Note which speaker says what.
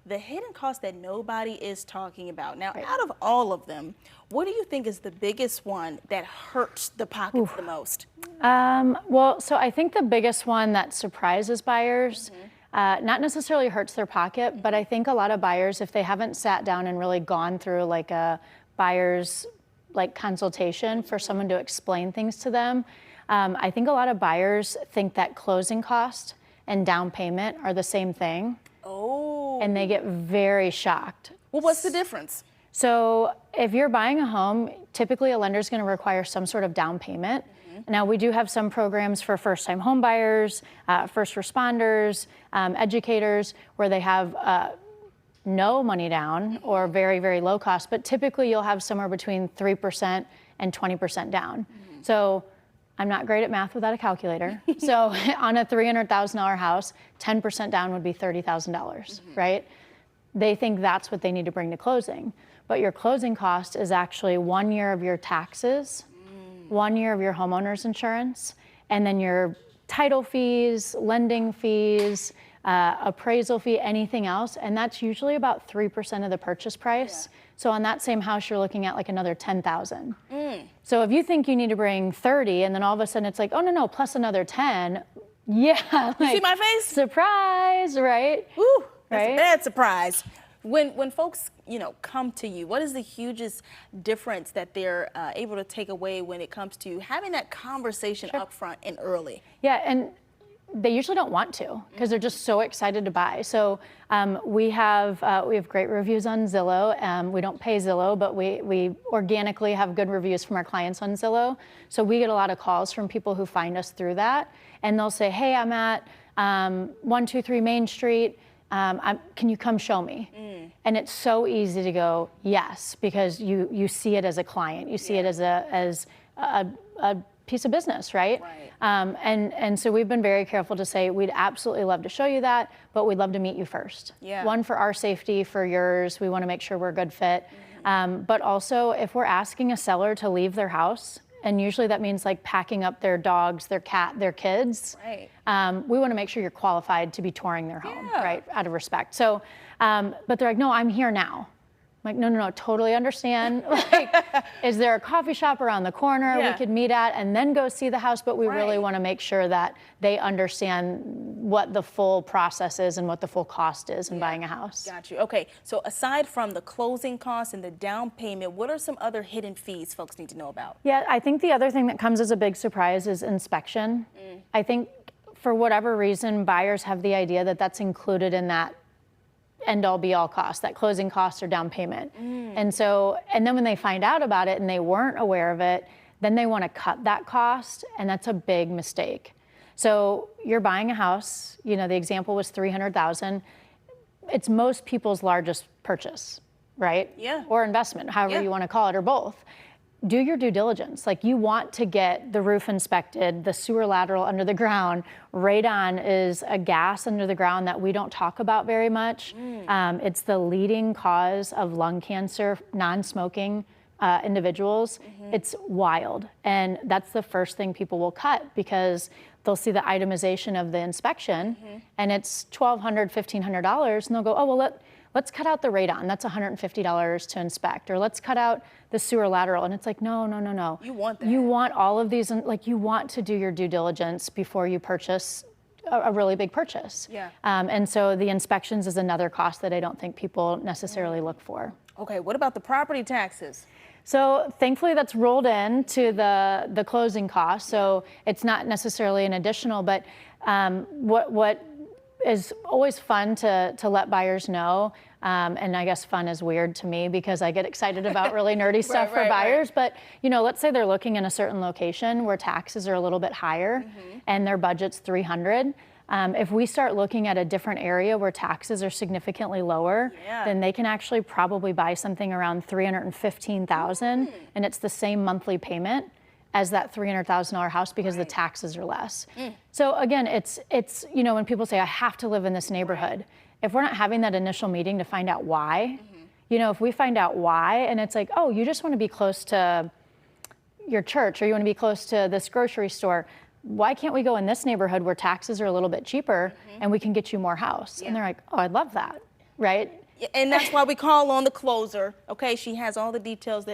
Speaker 1: the hidden cost that nobody is talking about. Now,
Speaker 2: Right.
Speaker 1: out of all of them, what do you think is the biggest one that hurts the pockets the most?
Speaker 2: Well, so I think the biggest one that surprises buyers, not necessarily hurts their pocket, but I think a lot of buyers, if they haven't sat down and really gone through like a buyer's like consultation for someone to explain things to them, I think a lot of buyers think that closing cost and down payment are the same thing.
Speaker 1: Oh.
Speaker 2: And they get very shocked.
Speaker 1: Well, what's the difference?
Speaker 2: So if you're buying a home, typically a lender is going to require some sort of down payment. Now, we do have some programs for first-time home buyers, first responders, educators, where they have no money down or very, very low cost, but typically you'll have somewhere between 3% and 20% down. So I'm not great at math without a calculator. So on a $300,000 house, 10% down would be $30,000, right? They think that's what they need to bring to closing. But your closing cost is actually 1 year of your taxes, 1 year of your homeowner's insurance, and then your title fees, lending fees, appraisal fee, anything else. And that's usually about 3% of the purchase price. Yeah. So on that same house, you're looking at like another $10,000. So if you think you need to bring 30 and then all of a sudden it's like, oh no, plus another 10. Yeah.
Speaker 1: You see my face?
Speaker 2: Surprise, right?
Speaker 1: Woo, that's
Speaker 2: right?
Speaker 1: a bad surprise. When folks, come to you, what is the hugest difference that they're able to take away when it comes to having that conversation up front and early?
Speaker 2: Yeah, and they usually don't want to because they're just so excited to buy. So we have great reviews on Zillow. We don't pay Zillow, but we organically have good reviews from our clients on Zillow. So we get a lot of calls from people who find us through that, and they'll say, "Hey, I'm at 123 Main Street. Can you come show me?" And it's so easy to go yes, because you see it as a client, you see it as a piece of business, right? And so we've been very careful to say we'd absolutely love to show you that, but we'd love to meet you first.
Speaker 1: Yeah.
Speaker 2: One, for our safety, for yours, we want to make sure we're a good fit. But also, if we're asking a seller to leave their house, and usually that means like packing up their dogs, their cat, their kids.
Speaker 1: Right.
Speaker 2: We want to make sure you're qualified to be touring their home, right? Out of respect. So, but they're like, no, I'm here now. I'm like, no, totally understand. Like, is there a coffee shop around the corner we could meet at and then go see the house? But we really want to make sure that they understand what the full process is and what the full cost is in buying a house.
Speaker 1: Got you. Okay, so aside from the closing costs and the down payment, what are some other hidden fees folks need to know about?
Speaker 2: Yeah, I think the other thing that comes as a big surprise is inspection. I think for whatever reason, buyers have the idea that that's included in that end-all be-all cost, that closing cost or down payment. And then when they find out about it and they weren't aware of it, then they want to cut that cost, and that's a big mistake. So you're buying a house, the example was $300,000. It's most people's largest purchase, right?
Speaker 1: Yeah.
Speaker 2: Or investment, however you want to call it, or both. Do your due diligence. Like, you want to get the roof inspected, the sewer lateral under the ground. Radon is a gas under the ground that we don't talk about very much. It's the leading cause of lung cancer, non-smoking individuals. It's wild. And that's the first thing people will cut, because they'll see the itemization of the inspection and it's $1,200, $1,500, and they'll go, oh, well, let's cut out the radon. That's $150 to inspect. Or let's cut out the sewer lateral. And it's like, no.
Speaker 1: You want that.
Speaker 2: You want all of these, and like, you want to do your due diligence before you purchase a really big purchase.
Speaker 1: Yeah.
Speaker 2: And so the inspections is another cost that I don't think people necessarily look for.
Speaker 1: Okay, what about the property taxes?
Speaker 2: So thankfully that's rolled into the closing cost. So it's not necessarily an additional, but what is always fun to let buyers know, and I guess fun is weird to me because I get excited about really nerdy stuff for buyers, but let's say they're looking in a certain location where taxes are a little bit higher and their budget's $300. If we start looking at a different area where taxes are significantly lower, then they can actually probably buy something around $315,000, and it's the same monthly payment as that $300,000 house because the taxes are less. So again, it's when people say, I have to live in this neighborhood, if we're not having that initial meeting to find out why, if we find out why, and it's like, oh, you just want to be close to your church, or you want to be close to this grocery store, why can't we go in this neighborhood where taxes are a little bit cheaper and we can get you more house? And they're like, oh, I'd love that. right?
Speaker 1: And that's why we call on the closer. Okay, she has all the details that